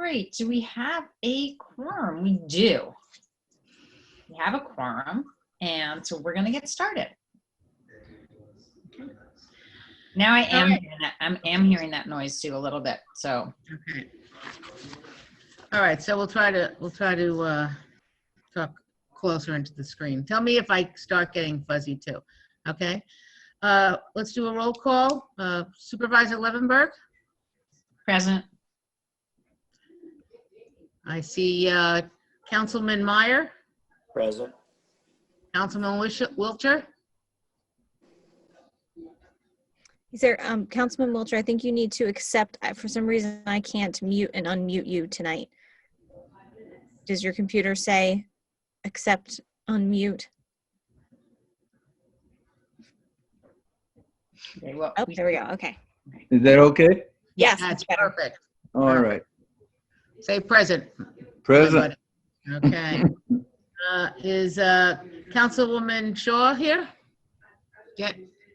right, do we have a quorum? We do. We have a quorum, and so we're gonna get started. Now I am hearing that noise too a little bit, so. Okay. All right, so we'll try to talk closer into the screen. Tell me if I start getting fuzzy too, okay? Let's do a roll call. Supervisor Levenberg? Present. I see Councilman Meyer? Present. Councilman Wiltshire? Is there, Councilman Wiltshire, I think you need to accept, for some reason, I can't mute and unmute you tonight. Does your computer say accept, unmute? Okay, well, Oh, there we go, okay. Is that okay? Yes, That's better. perfect. All right. Say present. Present. Okay. Is Councilwoman Shaw here?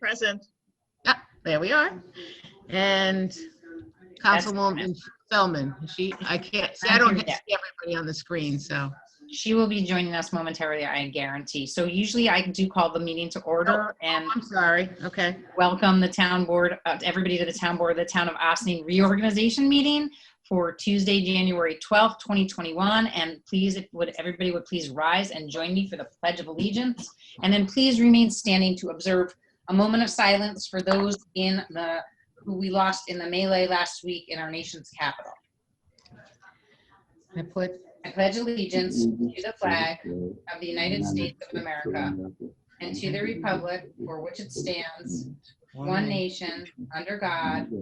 Present. Yeah, there we are. And Councilwoman Spellman. I can't see, I don't see everybody on the screen, so. She will be joining us momentarily, I guarantee. So usually I do call the meeting to order and I'm sorry. Okay. welcome the town board, everybody to the town board of the Town of Ossining Reorganization meeting for Tuesday, January 12th, 2021. And please, if everybody would please rise and join me for the Pledge of Allegiance. And then please remain standing to observe a moment of silence for those who we lost in the melee last week in our nation's capital. I pledge allegiance to the flag of the United States of America and to the republic for which it stands, one nation, under God,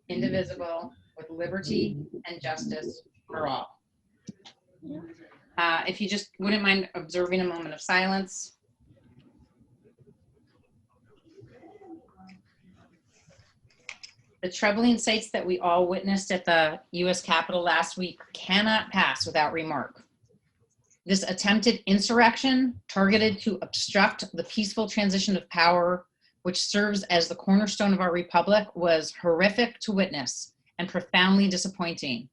indivisible, with liberty and justice for all. If you just wouldn't mind observing a moment of silence. The troubling sights that we all witnessed at the U.S. Capitol last week cannot pass without remark. This attempted insurrection targeted to obstruct the peaceful transition of power, which serves as the cornerstone of our republic, was horrific to witness and profoundly disappointing.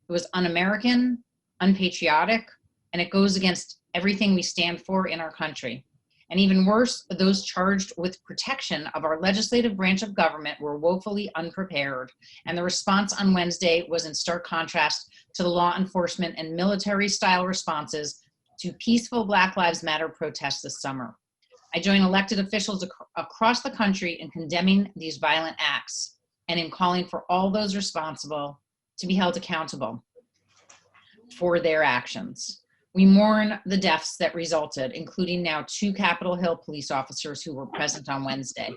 It was un-American, unpatriotic, and it goes against everything we stand for in our country. And even worse, those charged with protection of our legislative branch of government were woefully unprepared. And the response on Wednesday was in stark contrast to the law enforcement and military style responses to peaceful Black Lives Matter protests this summer. I join elected officials across the country in condemning these violent acts and in calling for all those responsible to be held accountable for their actions. We mourn the deaths that resulted, including now 2 Capitol Hill police officers who were present on Wednesday.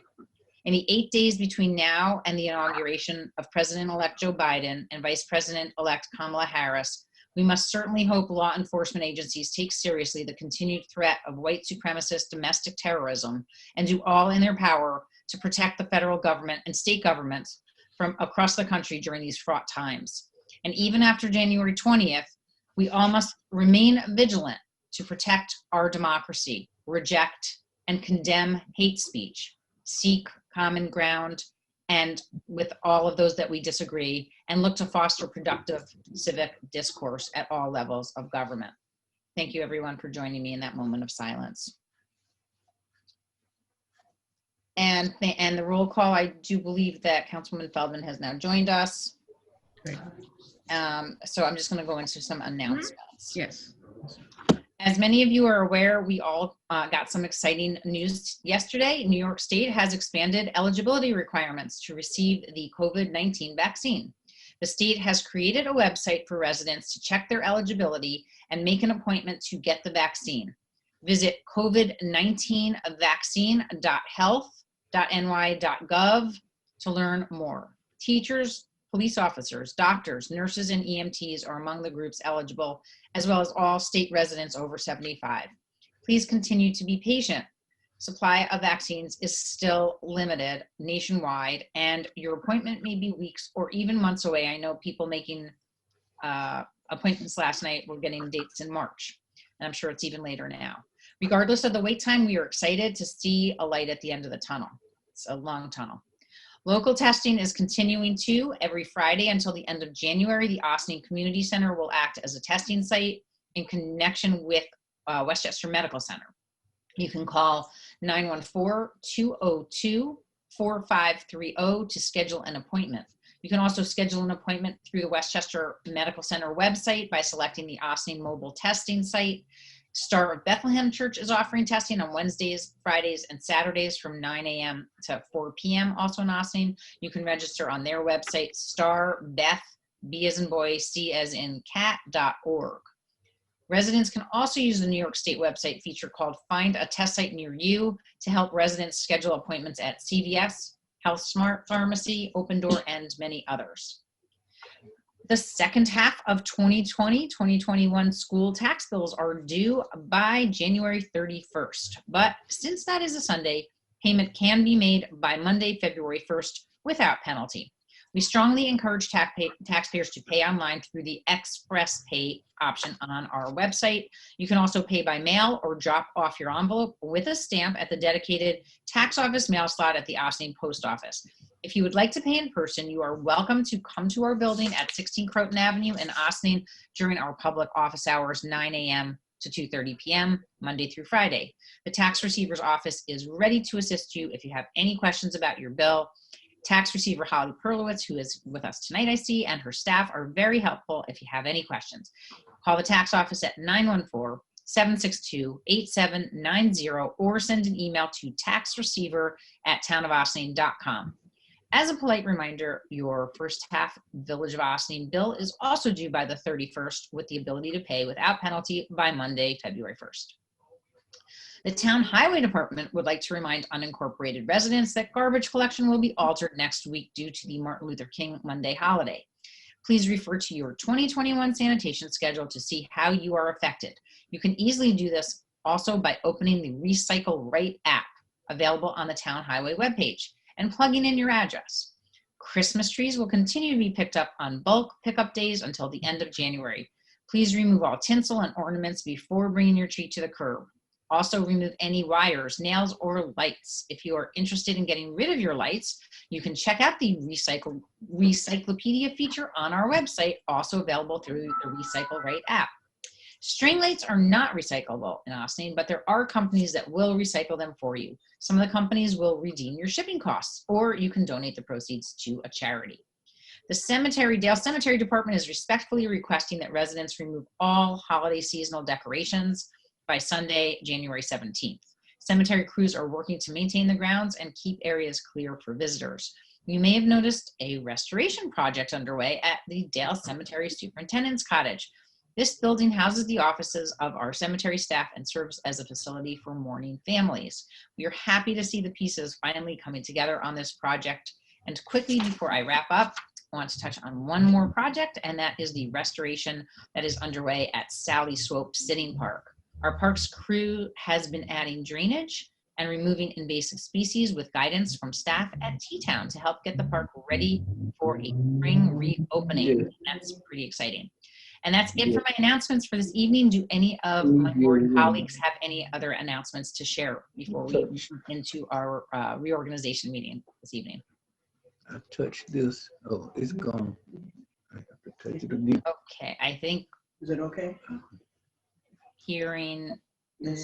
In the 8 days between now and the inauguration of President-elect Joe Biden and Vice President-elect Kamala Harris, we must certainly hope law enforcement agencies take seriously the continued threat of white supremacist domestic terrorism and do all in their power to protect the federal government and state governments from across the country during these fraught times. And even after January 20th, we all must remain vigilant to protect our democracy, reject and condemn hate speech, seek common ground, and with all of those that we disagree, and look to foster productive civic discourse at all levels of government. Thank you everyone for joining me in that moment of silence. And the roll call, I do believe that Councilwoman Feldman has now joined us. Great. So I'm just going to go into some announcements. Yes. As many of you are aware, we all got some exciting news yesterday. New York State has expanded eligibility requirements to receive the COVID-19 vaccine. The state has created a website for residents to check their eligibility and make an appointment to get the vaccine. Visit covid19vaccine.health.ny.gov to learn more. Teachers, police officers, doctors, nurses, and EMTs are among the groups eligible, as well as all state residents over 75. Please continue to be patient. Supply of vaccines is still limited nationwide, and your appointment may be weeks or even months away. I know people making appointments last night were getting dates in March, and I'm sure it's even later now. Regardless of the wait time, we are excited to see a light at the end of the tunnel. It's a long tunnel. Local testing is continuing too. Every Friday until the end of January, the Austin Community Center will act as a testing site in connection with Westchester Medical Center. You can call 914-202-4530 to schedule an appointment. You can also schedule an appointment through the Westchester Medical Center website by selecting the Austin mobile testing site. Star of Bethlehem Church is offering testing on Wednesdays, Fridays, and Saturdays from 9 a.m. to 4 p.m. also in Austin. You can register on their website, starbeth, B as in boy, C as in cat.org. Residents can also use the New York State website feature called Find a Test Site Near You to help residents schedule appointments at CVS, Health Smart Pharmacy, Open Door, and many others. The second half of 2020-2021 school tax bills are due by January 31st. But since that is a Sunday, payment can be made by Monday, February 1st without penalty. We strongly encourage taxpayers to pay online through the Express Pay option on our website. You can also pay by mail or drop off your envelope with a stamp at the dedicated tax office mail slot at the Austin Post Office. If you would like to pay in person, you are welcome to come to our building at 16 Croton Avenue in Austin during our public office hours, 9 a.m. to 2:30 p.m., Monday through Friday. The tax receiver's office is ready to assist you if you have any questions about your bill. Tax receiver Holly Perlowitz, who is with us tonight, I see, and her staff are very helpful if you have any questions. Call the tax office at 914-762-8790 or send an email to taxreceiver@townofaustin.com. As a polite reminder, your first half Village of Austin bill is also due by the 31st with the ability to pay without penalty by Monday, February 1st. The Town Highway Department would like to remind unincorporated residents that garbage collection will be altered next week due to the Martin Luther King Monday holiday. Please refer to your 2021 sanitation schedule to see how you are affected. You can easily do this also by opening the Recycle Right app available on the Town Highway webpage and plugging in your address. Christmas trees will continue to be picked up on bulk pickup days until the end of January. Please remove all tinsel and ornaments before bringing your tree to the curb. Also remove any wires, nails, or lights. If you are interested in getting rid of your lights, you can check out the Recyclopedia feature on our website, also available through the Recycle Right app. String lights are not recyclable in Austin, but there are companies that will recycle them for you. Some of the companies will redeem your shipping costs, or you can donate the proceeds to a charity. The Dale Cemetery Department is respectfully requesting that residents remove all holiday seasonal decorations by Sunday, January 17th. Cemetery crews are working to maintain the grounds and keep areas clear for visitors. You may have noticed a restoration project underway at the Dale Cemetery Superintendent's Cottage. This building houses the offices of our cemetery staff and serves as a facility for mourning families. We are happy to see the pieces finally coming together on this project. And quickly, before I wrap up, I want to touch on one more project, and that is the restoration that is underway at Sally Swope Sitting Park. Our parks crew has been adding drainage and removing invasive species with guidance from staff at T-Town to help get the park ready for a spring reopening. And that's pretty exciting. And that's it for my announcements for this evening. Do any of my board colleagues have any other announcements to share before we move into our reorganization meeting this evening? I touched this. Oh, it's gone. I have to touch it again. Okay, I think Is it okay? hearing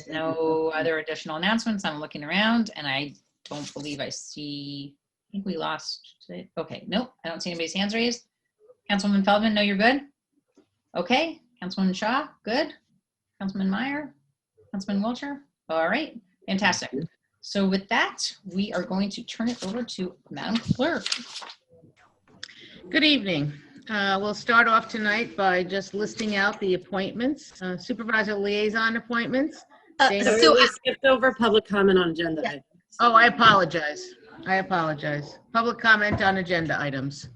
no other additional announcements. I'm looking around and I don't believe I see, I think we lost it. Okay, nope, I don't see anybody's hands raised. Councilwoman Feldman, no, you're good? Okay, Councilwoman Shaw, good. Councilman Meyer, Councilman Wiltshire, all right, fantastic. So with that, we are going to turn it over to Madam Clerk. Good evening. We'll start off tonight by just listing out the appointments, supervisor liaison appointments. Dana- So we skipped over public comment on agenda items. Oh, I apologize. I apologize. Public comment on agenda items.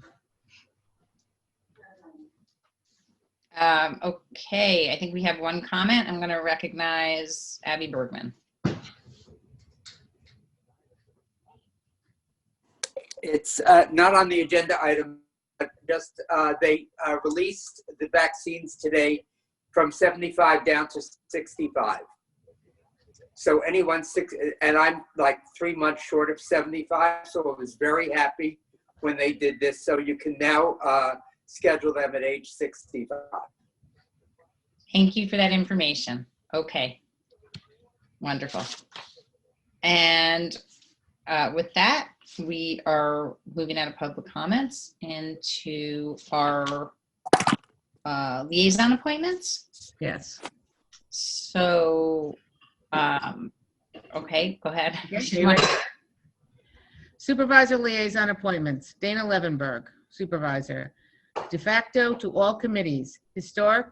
Okay, I think we have one comment. I'm going to recognize Abby Bergman. It's not on the agenda item, but just they released the vaccines today from 75 down to 65. So anyone and I'm like 3 months short of 75, so I was very happy when they did this. So you can now schedule them at age 65. Thank you for that information. Okay. Wonderful. And with that, we are moving out of public comments into our liaison appointments. Yes. So, okay, go ahead. Okay, you ready? Supervisor liaison appointments. Dana Levenberg, supervisor. De facto to all committees. Historic,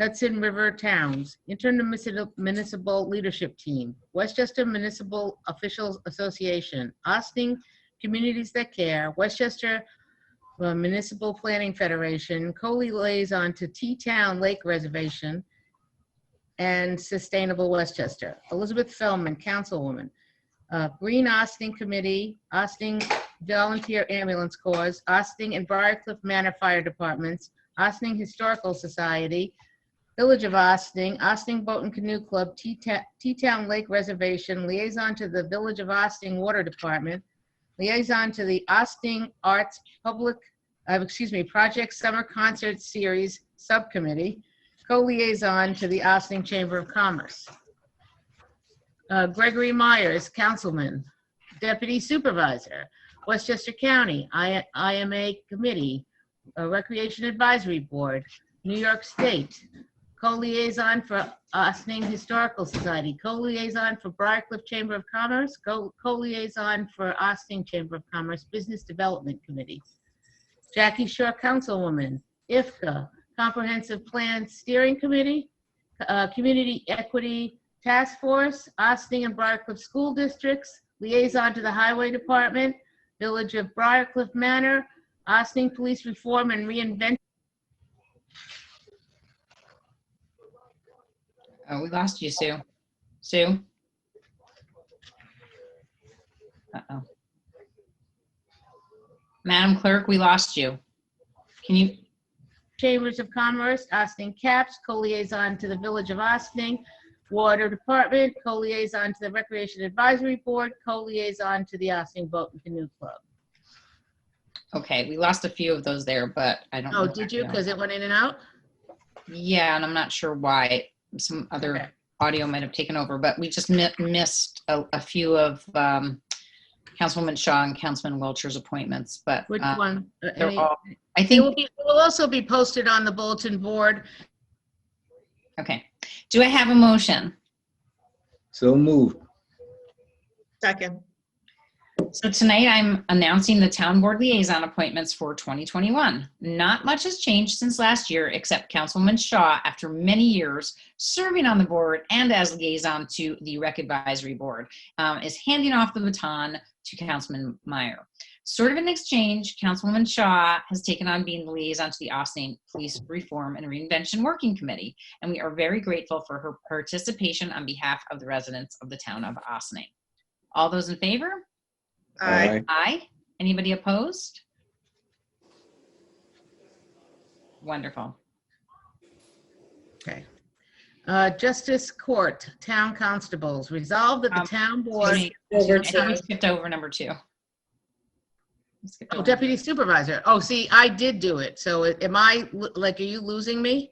Hudson River Towns, Intermunicipal Leadership Team, Westchester Municipal Officials Association, Austin Communities That Care, Westchester Municipal Planning Federation, co-liaison to T-Town Lake Reservation, and Sustainable Westchester. Elizabeth Feldman, councilwoman. Green Austin Committee, Austin Volunteer Ambulance Corps, Austin and Briarcliff Manor Fire Departments, Austin Historical Society, Village of Austin, Austin Boat and Canoe Club, T-Town Lake Reservation, liaison to the Village of Austin Water Department, liaison to the Austin Arts Project Summer Concert Series Subcommittee, co-liaison to the Austin Chamber of Commerce. Gregory Myers, councilman. Deputy supervisor, Westchester County, IMA Committee, Recreation Advisory Board, New York State, co-liaison for Austin Historical Society, co-liaison for Briarcliff Chamber of Commerce, co-liaison for Austin Chamber of Commerce Business Development Committee. Jackie Shore, councilwoman. IFCA, Comprehensive Plan Steering Committee, Community Equity Task Force, Austin and Briarcliff School Districts, liaison to the Highway Department, Village of Briarcliff Manor, Austin Police Reform and Reinvention. Oh, we lost you, Sue. Sue? Uh-oh. Madam Clerk, we lost you. Can you? Chambers of Commerce, Austin CAPS, co-liaison to the Village of Austin, Water Department, co-liaison to the Recreation Advisory Board, co-liaison to the Austin Boat and Canoe Club. Okay, we lost a few of those there, but I don't know. Oh, did you? Because it went in and out? Yeah, and I'm not sure why. Some other Okay. audio might have taken over, but we just missed a few of Councilwoman Shaw and Councilman Wiltshire's appointments. But Which one? they're Any- all, I It think, will also be posted on the bulletin board. okay. Do I have a motion? So moved. Second. So tonight I'm announcing the town board liaison appointments for 2021. Not much has changed since last year, except Councilwoman Shaw, after many years serving on the board and as liaison to the Rec Advisory Board, is handing off the baton to Councilman Meyer. Sort of in exchange, Councilwoman Shaw has taken on being the liaison to the Austin Police Reform and Reinvention Working Committee, and we are very grateful for her participation on behalf of the residents of the town of Austin. All those in favor? Aye. Aye. Anybody opposed? Wonderful. Okay. Justice Court, Town Constables, resolved that the town board, I Over think we to, skipped over number 2. We skipped oh, over. Deputy Supervisor. Oh, see, I did do it. So am I, like, are you losing me?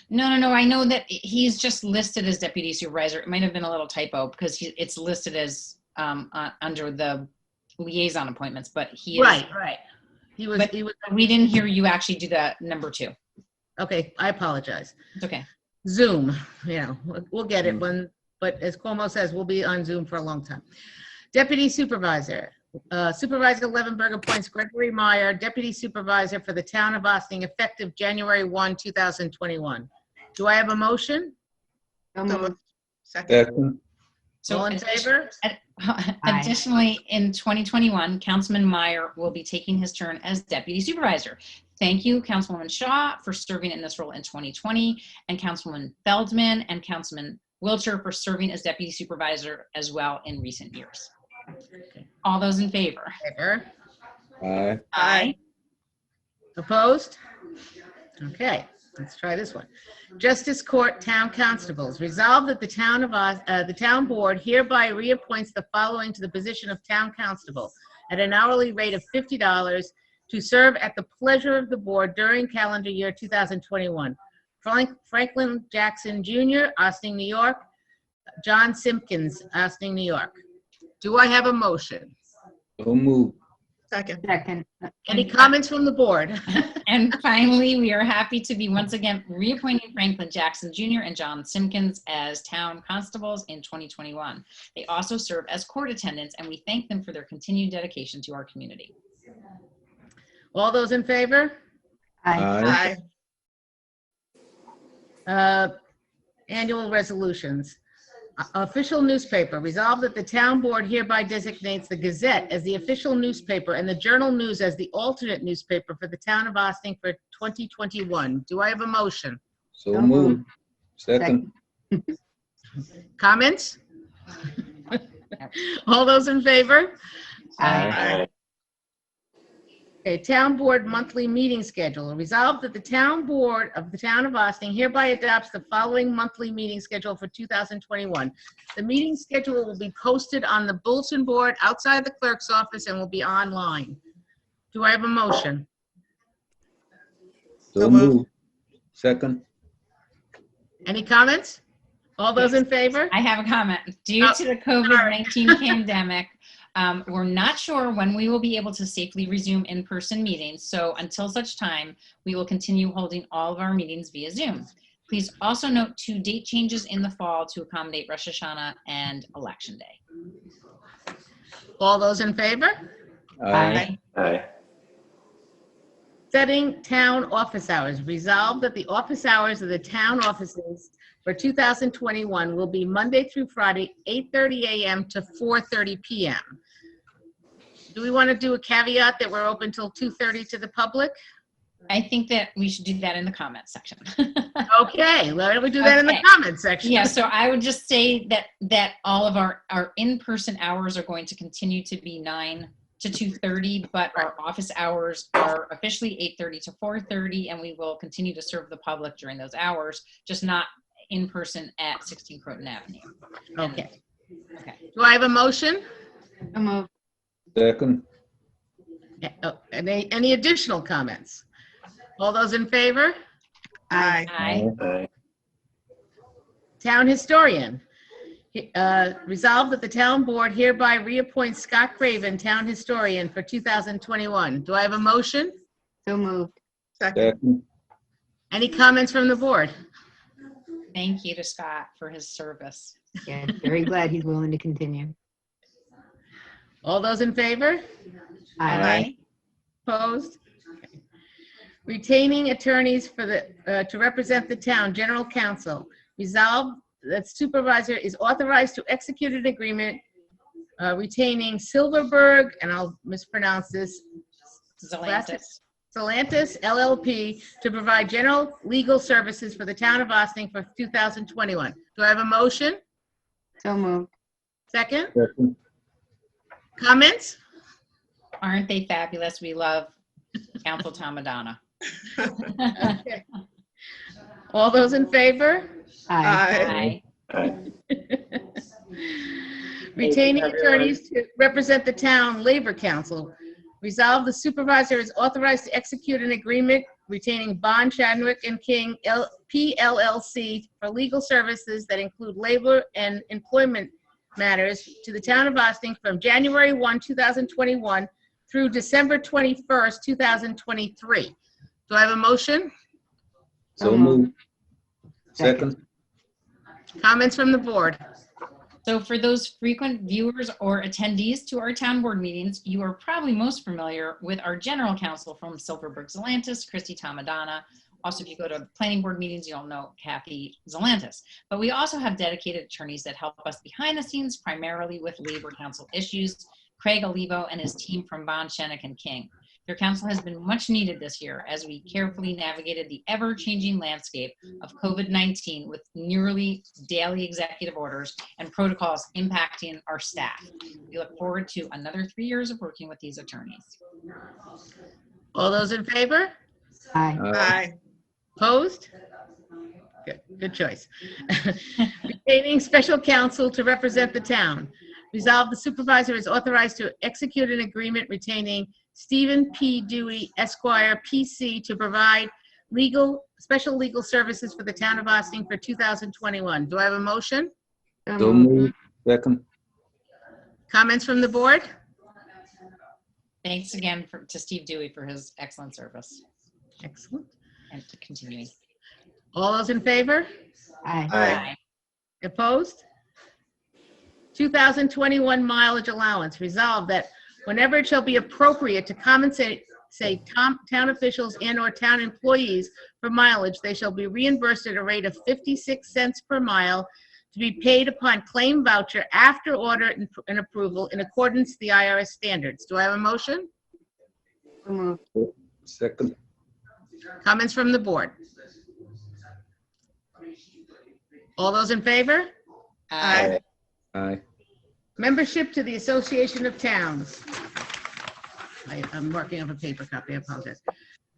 No. I know that he's just listed as deputy supervisor. It might have been a little typo because it's listed as under the liaison appointments, but he is. Right. He was, But we didn't hear you actually do that number 2. okay, I apologize. It's okay. Zoom, we'll get it when, but as Cuomo says, we'll be on Zoom for a long time. Deputy Supervisor, Supervisor Levenberg appoints Gregory Meyer, Deputy Supervisor for the Town of Austin, effective January 1, 2021. Do I have a motion? So moved. Second. Second. So All in favor? Additionally, in 2021, Councilman Meyer will be taking his turn as deputy supervisor. Thank you, Councilwoman Shaw, for serving in this role in 2020, and Councilwoman Feldman and Councilman Wiltshire for serving as deputy supervisor as well in recent years. All those in favor? Favor. Aye. Aye. Opposed? Okay. Let's try this one. Justice Court Town Constables. Resolved that the town board hereby reappoints the following to the position of town constable at an hourly rate of $50 to serve at the pleasure of the board during calendar year 2021. Franklin Jackson Jr., Austin, New York. John Simpkins, Austin, New York. Do I have a motion? So moved. Second. Second. Any comments from the board? And finally, we are happy to be once again reappointing Franklin Jackson Jr. and John Simpkins as town constables in 2021. They also serve as court attendants, and we thank them for their continued dedication to our community. All those in favor? Aye. Aye. Annual resolutions. Official newspaper. Resolved that the town board hereby designates the Gazette as the official newspaper and the Journal News as the alternate newspaper for the town of Austin for 2021. Do I have a motion? So So moved. Second. Comments? All those in favor? Aye. Okay, town board monthly meeting schedule. Resolved that the town board of the town of Austin hereby adopts the following monthly meeting schedule for 2021. The meeting schedule will be posted on the bulletin board outside the clerk's office and will be online. Do I have a motion? So So moved. moved. Second. Any comments? All those in favor? I have a comment. Due to the COVID-19 pandemic, we're not sure when we will be able to safely resume in-person meetings. So until such time, we will continue holding all of our meetings via Zoom. Please also note 2 date changes in the fall to accommodate Rosh Hashanah and Election Day. All those in favor? Aye. Setting town office hours. Resolved that the office hours of the town offices for 2021 will be Monday through Friday, 8:30 a.m. to 4:30 p.m. Do we want to do a caveat that we're open till 2:30 to the public? I think that we should do that in the comments section. Okay, why don't we do that in the Okay. comments section? Yeah, so I would just say that all of our in-person hours are going to continue to be 9 to 2:30, but our office hours are officially 8:30 to 4:30, and we will continue to serve the public during those hours, just not in person at 16 Croton Avenue. Okay. Okay. Do I have a motion? So moved. Second. Any additional comments? All those in favor? Aye. Aye. Town historian. Resolved that the town board hereby reappoints Scott Craven, town historian, for 2021. Do I have a motion? So moved. Second. Second. Any comments from the board? Thank you to Scott for his service. Yeah, very glad he's willing to continue. All those in favor? Aye. Opposed? Okay. Retaining attorneys for to represent the town, general counsel. Resolved that supervisor is authorized to execute an agreement retaining Silverberg, and I'll mispronounce this, Zelantis. Solantis LLP to provide general legal services for the town of Austin for 2021. Do I have a motion? So moved. Second? Second. Comments? Aren't they fabulous? We love Council Tomadonna. Okay. All those in favor? Aye. Aye. Retaining attorneys to represent the town labor council. Resolve the supervisor is authorized to execute an agreement retaining Bond, Chadwick and King PLLC for legal services that include labor and employment matters to the town of Austin from January 1, 2021 through December 21st, 2023. Do I have a motion? So moved. Second. Comments from the board? So for those frequent viewers or attendees to our town board meetings, you are probably most familiar with our general counsel from Silverberg Zelantis, Christy Tomadonna. Also, if you go to planning board meetings, you'll know Kathy Zelantis. But we also have dedicated attorneys that help us behind the scenes, primarily with labor council issues. Craig Olivo and his team from Bond, Chenick and King. Their counsel has been much needed this year as we carefully navigated the ever-changing landscape of COVID-19 with nearly daily executive orders and protocols impacting our staff. We look forward to another 3 years of working with these attorneys. All those in favor? Aye. Aye. Opposed? Good choice. Retaining special counsel to represent the town. Resolved, the supervisor is authorized to execute an agreement retaining Stephen P. Dewey Esquire, PC, to provide special legal services for the town of Austin for 2021. Do I have a motion? So So moved. moved. Second. Comments from the board? Thanks again to Steve Dewey for his excellent service Excellent. and to continuing. All those in favor? Aye. Aye. Opposed? 2021 mileage allowance. Resolved that whenever it shall be appropriate to compensate, town officials and/or town employees for mileage, they shall be reimbursed at a rate of 56 cents per mile to be paid upon claim voucher after order and approval in accordance with the IRS standards. Do I have a motion? So moved. Second. Comments from the board? All those in favor? Aye. Aye. Membership to the Association of Towns. I'm marking up a paper copy, I apologize.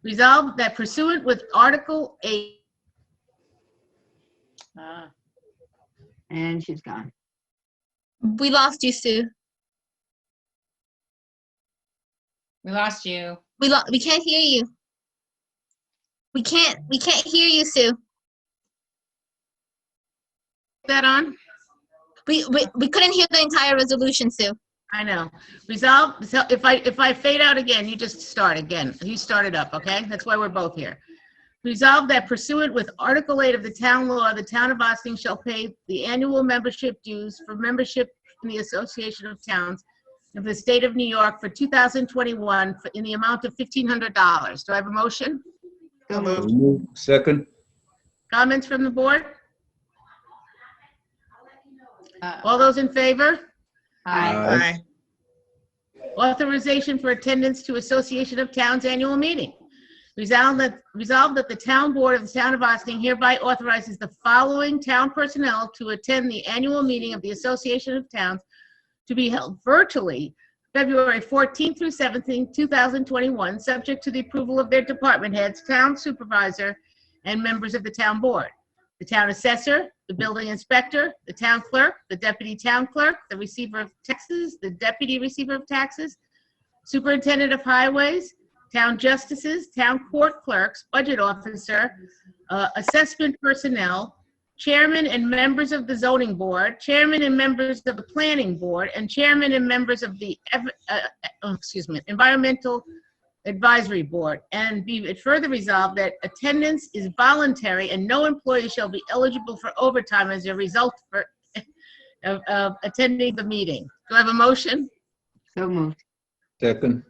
Resolved that pursuant with Article 8, And she's gone. We lost you, Sue. We lost you. We can't hear you. We can't hear you, Sue. that on? We couldn't hear the entire resolution, Sue. I know. Resolved, so if I fade out again, you just start again. You start it up, okay? That's why we're both here. Resolved that pursuant with Article 8 of the town law, the town of Austin shall pay the annual membership dues for membership in the Association of Towns of the State of New York for 2021 in the amount of $1,500. Do I have a motion? So So moved. moved. Move. Second. Comments from the board? All those in favor? Aye. Authorization for attendance to Association of Towns Annual Meeting. Resolved that the Town Board of the Town of Austin hereby authorizes the following town personnel to attend the annual meeting of the Association of Towns to be held virtually February 14th through 17th, 2021, subject to the approval of their department heads, town supervisor, and members of the town board. The town assessor, the building inspector, the town clerk, the deputy town clerk, the receiver of taxes, the deputy receiver of taxes, superintendent of highways, town justices, town court clerks, budget officer, assessment personnel, chairman and members of the zoning board, chairman and members of the planning board, and chairman and members of the environmental advisory board. And be it further resolved that attendance is voluntary and no employee shall be eligible for overtime as a result of attending the meeting. Do I have a motion? So moved. Second.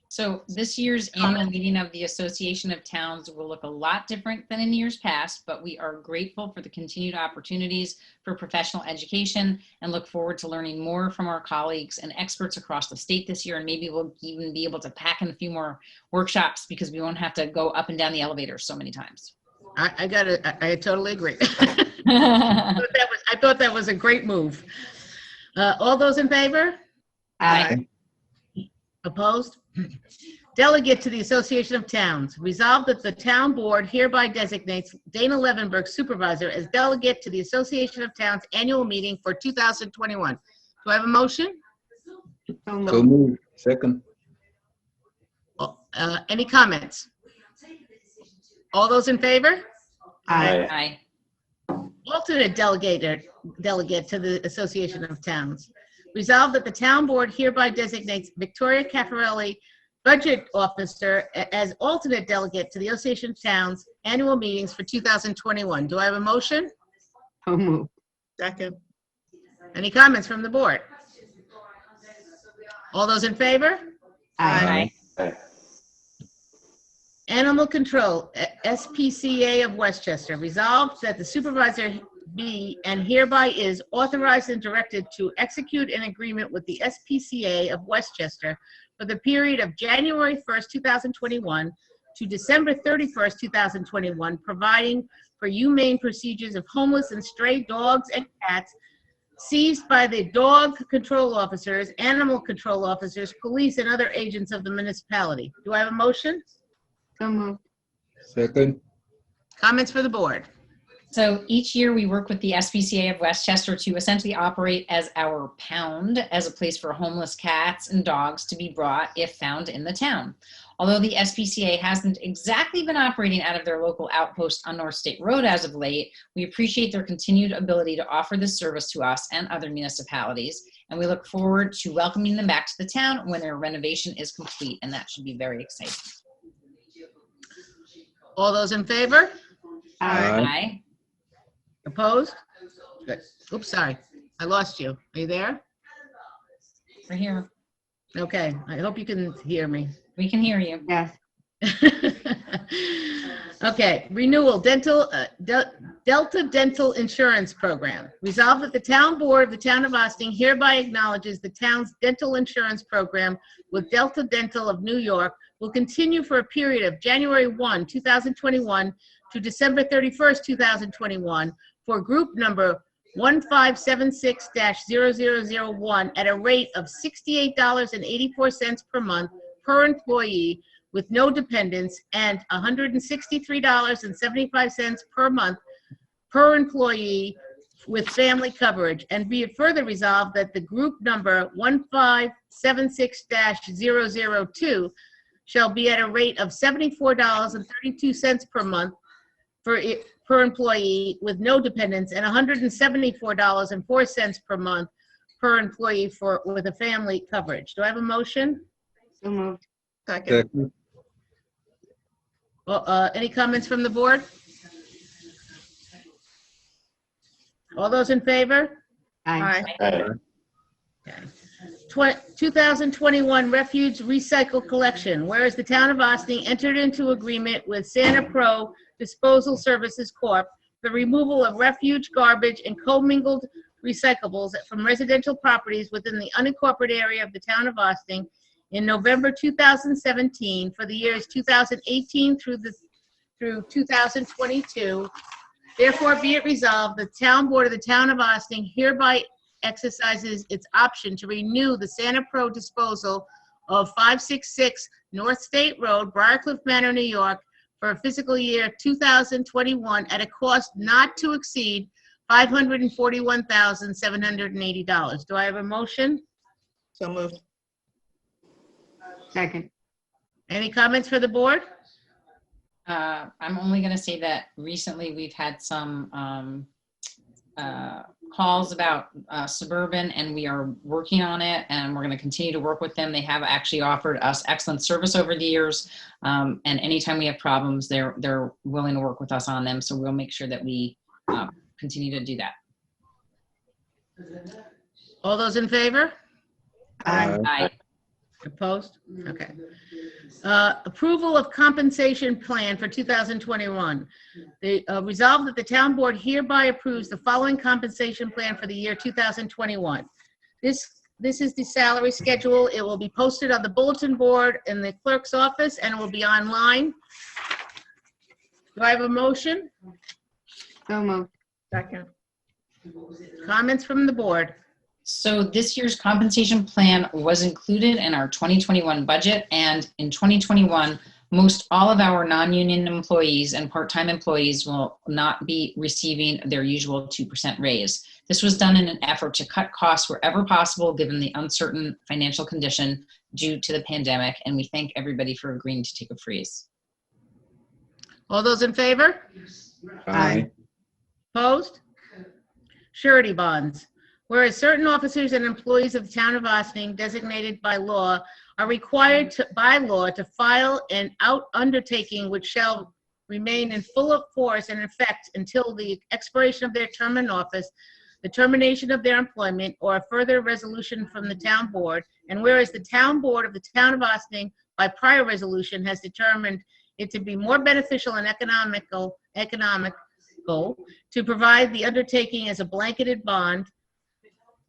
So this year's annual meeting of the Association of Towns will look a lot different than in years past, but we are grateful for the continued opportunities for professional education and look forward to learning more from our colleagues and experts across the state this year. And maybe we'll even be able to pack in a few more workshops because we won't have to go up and down the elevator so many times. I totally agree. I thought that was a great move. All those in favor? Aye. Opposed? Delegate to the Association of Towns. Resolved that the town board hereby designates Dana Levenberg, supervisor, as delegate to the Association of Towns annual meeting for 2021. Do I have a motion? So So moved. moved. Second. Any comments? All those in favor? Aye. Aye. Alternate delegate to the Association of Towns. Resolved that the town board hereby designates Victoria Caffarelli, budget officer, as alternate delegate to the Association of Towns annual meetings for 2021. Do I have a motion? So moved. Second. Any comments from the board? All those in favor? Aye. Animal Control, SPCA of Westchester. Resolved that the supervisor be and hereby is authorized and directed to execute an agreement with the SPCA of Westchester for the period of January 1st, 2021 to December 31st, 2021, providing for humane procedures of homeless and stray dogs and cats seized by the dog control officers, animal control officers, police, and other agents of the municipality. Do I have a motion? So moved. Second. Comments for the board? So each year we work with the SPCA of Westchester to essentially operate as our pound, as a place for homeless cats and dogs to be brought if found in the town. Although the SPCA hasn't exactly been operating out of their local outpost on North State Road as of late, we appreciate their continued ability to offer this service to us and other municipalities, and we look forward to welcoming them back to the town when their renovation is complete, and that should be very exciting. All those in favor? Aye. Aye. Opposed? Good. Oops, sorry. I lost you. Are you there? We're here. Okay, I hope you can hear me. We can hear you. Yes. Okay, renewal, Delta Dental Insurance Program. Resolved that the Town Board of the Town of Austin hereby acknowledges the town's dental insurance program with Delta Dental of New York will continue for a period of January 1, 2021 to December 31st, 2021 for group number 1576-0001 at a rate of $68.84 per month per employee with no dependents and $163.75 per month per employee with family coverage, and be it further resolved that the group number 1576-002 shall be at a rate of $74.32 per month per employee with no dependents and $174.04 per month per employee with a family coverage. Do I have a motion? So moved. Second. Second. Well, any comments from the board? All those in favor? Aye. Aye. Okay. 2021 Refuge Recycle Collection. Whereas the Town of Austin entered into agreement with Santa Pro Disposal Services Corp. for the removal of refuge, garbage, and commingled recyclables from residential properties within the unincorporated area of the Town of Austin in November 2017 for the years 2018 through 2022. Therefore, be it resolved, the Town Board of the Town of Austin hereby exercises its option to renew the Santa Pro disposal of 566 North State Road, Briarcliff Manor, New York, for fiscal year 2021 at a cost not to exceed $541,780. Do I have a motion? So moved. Second. Any comments for the board? I'm only going to say that recently we've had some calls about Suburban, and we are working on it, and we're going to continue to work with them. They have actually offered us excellent service over the years, and anytime we have problems, they're willing to work with us on them. So we'll make sure that we continue to do that. All those in favor? Aye. Aye. Opposed? Okay. Approval of compensation plan for 2021. The resolve that the town board hereby approves the following compensation plan for the year 2021. This is the salary schedule. It will be posted on the bulletin board in the clerk's office, and it will be online. Do I have a motion? So moved. Second. Comments from the board? So this year's compensation plan was included in our 2021 budget, and in 2021, most all of our non-union employees and part-time employees will not be receiving their usual 2% raise. This was done in an effort to cut costs wherever possible given the uncertain financial condition due to the pandemic, and we thank everybody for agreeing to take a freeze. All those in favor? Aye. Opposed? Surety bonds. Whereas certain officers and employees of the Town of Austin designated by law are required by law to file an undertaking which shall remain in full force and effect until the expiration of their term in office, the termination of their employment, or a further resolution from the town board. And whereas the Town Board of the Town of Austin, by prior resolution, has determined it to be more beneficial and economical to provide the undertaking as a blanketed bond.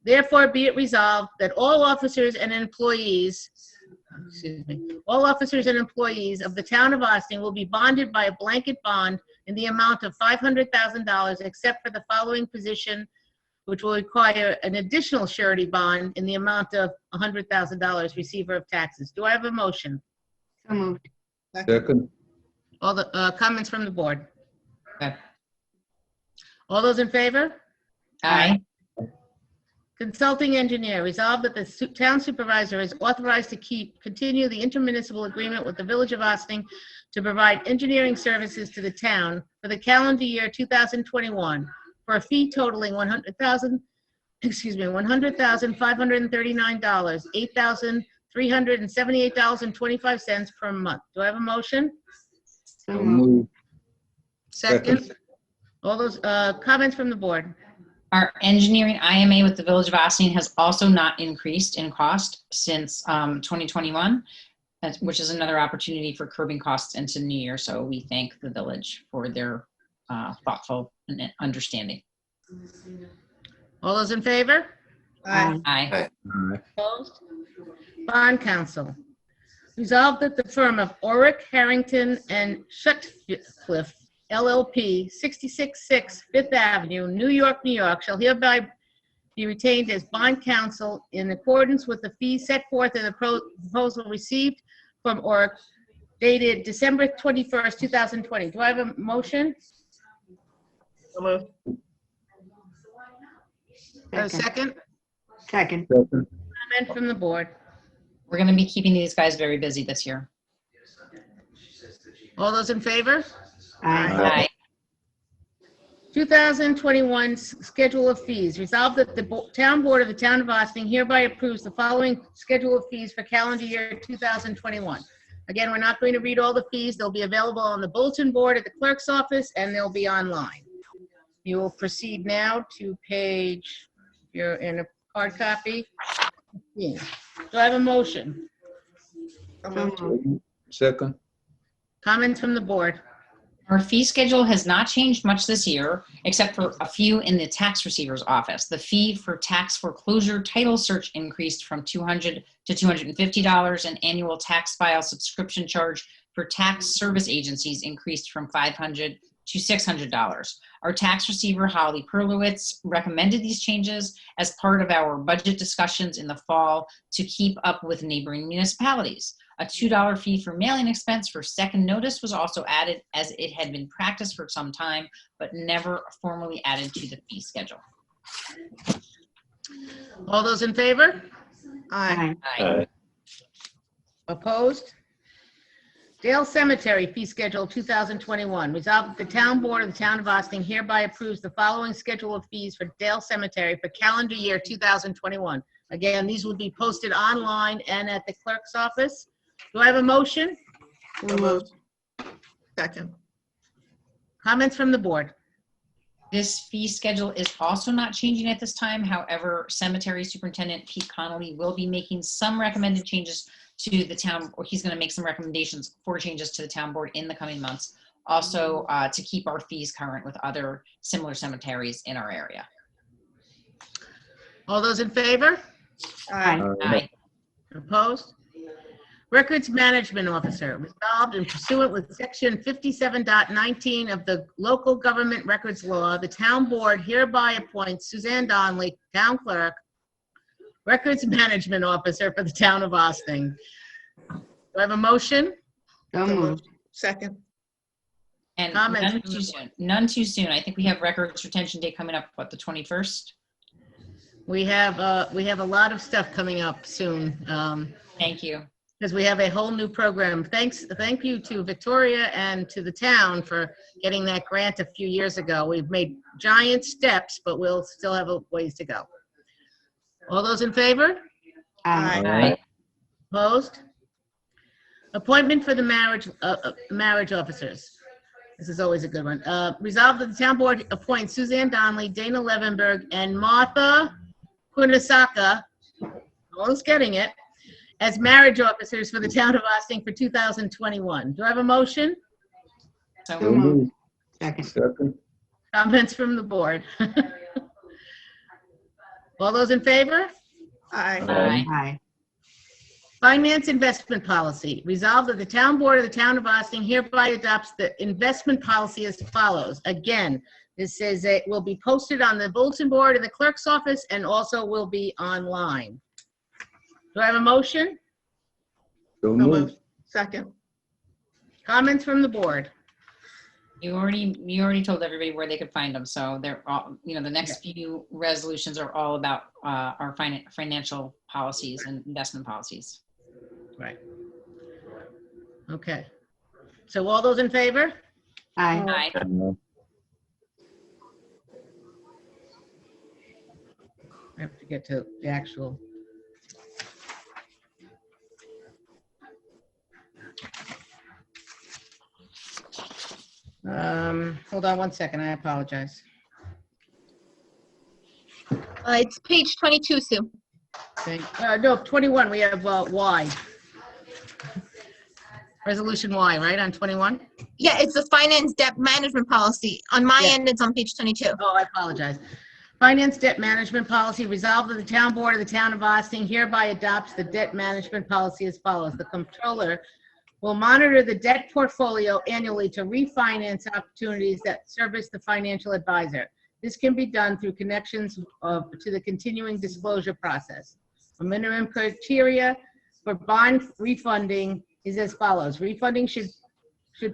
Therefore, be it resolved that all officers and employees of the Town of Austin will be bonded by a blanket bond in the amount of $500,000, except for the following position, which will require an additional surety bond in the amount of $100,000, receiver of taxes. Do I have a motion? So moved. Second. All the comments from the board? Okay. All those in favor? Aye. Consulting engineer, resolved that the town supervisor is authorized to continue the intermunicipal agreement with the Village of Austin to provide engineering services to the town for the calendar year 2021 for a fee totaling $100,539, $8,378.25 per month. Do I have a motion? So So moved. moved. Second. All those, comments from the board? Our engineering IMA with the Village of Austin has also not increased in cost since 2021, which is another opportunity for curbing costs into New Year. So we thank the village for their thoughtful and understanding. All those in favor? Aye. Aye. Aye. Opposed? Bond counsel. Resolved that the firm of Oric, Harrington, and Sutcliffe LLP, 666 Fifth Avenue, New York, New York, shall hereby be retained as bond counsel in accordance with the fees set forth in the proposal received from Oric dated December 21st, 2020. Do I have a motion? So moved. A second? Second. Second. Comment from the board. We're going to be keeping these guys very busy this year. All those in favor? Aye. Aye. 2021 schedule of fees. Resolved that the town board of the town of Austin hereby approves the following schedule of fees for calendar year 2021. Again, we're not going to read all the fees. They'll be available on the bulletin board at the clerk's office, and they'll be online. You will proceed now to page, you're in a hard copy. 15. Do I have a motion? So So moved. moved. Second. Comments from the board? Our fee schedule has not changed much this year, except for a few in the tax receiver's office. The fee for tax foreclosure title search increased from $200 to $250, and annual tax file subscription charge for tax service agencies increased from $500 to $600. Our tax receiver, Holly Perlowitz, recommended these changes as part of our budget discussions in the fall to keep up with neighboring municipalities. A $2 fee for mailing expense for second notice was also added, as it had been practiced for some time, but never formally added to the fee schedule. All those in favor? Aye. Aye. Opposed? Dale Cemetery Fee Schedule 2021. Resolved that the town board of the town of Austin hereby approves the following schedule of fees for Dale Cemetery for calendar year 2021. Again, these will be posted online and at the clerk's office. Do I have a motion? So moved. Second. Comments from the board? This fee schedule is also not changing at this time. However, Cemetery Superintendent Pete Connolly will be making some recommended changes to the town, or he's going to make some recommendations for changes to the town board in the coming months. Also, to keep our fees current with other similar cemeteries in our area. All those in favor? Aye. Aye. Opposed? Records Management Officer, resolved and pursuant with section 57.19 of the local government records law, the town board hereby appoints Suzanne Donnelly, town clerk, Records Management Officer for the town of Austin. Do I have a motion? So moved. Second. And Comments none from the too soon. None too soon. I think we have records retention day coming up, what, the 21st? We have a lot of stuff coming up soon. Thank you. Because we have a whole new program. Thank you to Victoria and to the town for getting that grant a few years ago. We've made giant steps, but we'll still have a ways to go. All those in favor? Aye. Aye. Opposed? Appointment for the marriage officers. This is always a good one. Resolved that the town board appoints Suzanne Donnelly, Dana Levenberg, and Martha Kunisaka, almost getting it, as marriage officers for the town of Austin for 2021. Do I have a motion? So So moved. Second. Second. Comments from the board? All those in favor? Aye. Aye. Aye. Finance investment policy. Resolved that the town board of the town of Austin hereby adopts the investment policy as follows. Again, this says it will be posted on the bulletin board in the clerk's office and also will be online. Do I have a motion? So So moved. moved. Second. Comments from the board? You already told everybody where they could find them. So they're all, the next few resolutions are all about our financial policies and investment policies. Right. Okay. So all those in favor? Aye. Aye. I have to get to the actual. Hold on one second, I apologize. It's page 22, Sue. No, 21, we have Y. Resolution Y, right, on 21? Yeah, it's the finance debt management policy. On my Yeah. end, it's on page 22. Oh, I apologize. Finance debt management policy resolved that the town board of the town of Austin hereby adopts the debt management policy as follows. The comptroller will monitor the debt portfolio annually to refinance opportunities that service the financial advisor. This can be done through connections to the continuing disclosure process. A minimum criteria for bond refunding is as follows. Refunding should